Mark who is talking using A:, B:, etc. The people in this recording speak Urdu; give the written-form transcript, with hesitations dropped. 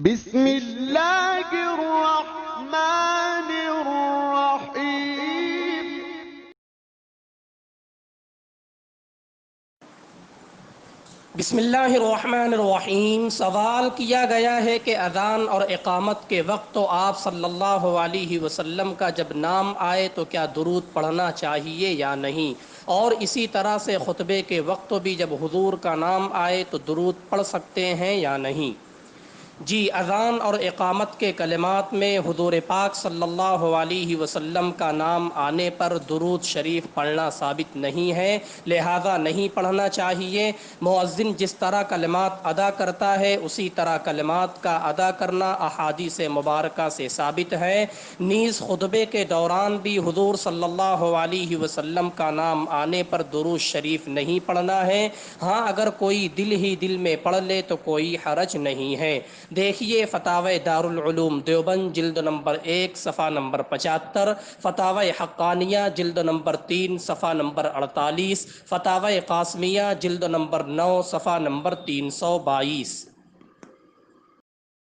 A: بسم اللہ الرحمن الرحیم۔
B: بسم اللہ الرحمن الرحیم۔ سوال کیا گیا ہے کہ اذان اور اقامت کے وقت تو آپ صلی اللہ علیہ وسلم کا جب نام آئے تو کیا درود پڑھنا چاہیے یا نہیں، اور اسی طرح سے خطبے کے وقت بھی جب حضور کا نام آئے تو درود پڑھ سکتے ہیں یا نہیں؟ جی، اذان اور اقامت کے کلمات میں حضور پاک صلی اللہ علیہ وسلم کا نام آنے پر درود شریف پڑھنا ثابت نہیں ہے، لہذا نہیں پڑھنا چاہیے۔ مؤذن جس طرح کلمات ادا کرتا ہے اسی طرح کلمات کا ادا کرنا احادیث مبارکہ سے ثابت ہے۔ نیز خطبے کے دوران بھی حضور صلی اللہ علیہ وسلم کا نام آنے پر درود شریف نہیں پڑھنا ہے۔ ہاں، اگر کوئی دل ہی دل میں پڑھ لے تو کوئی حرج نہیں ہے۔ دیکھیے فتاوی دارالعلوم دیوبند جلد نمبر 1 صفحہ نمبر 75، فتاوی حقانیہ جلد نمبر 3 صفحہ نمبر 48، فتاوی قاسمیہ جلد نمبر 9 صفحہ نمبر 322۔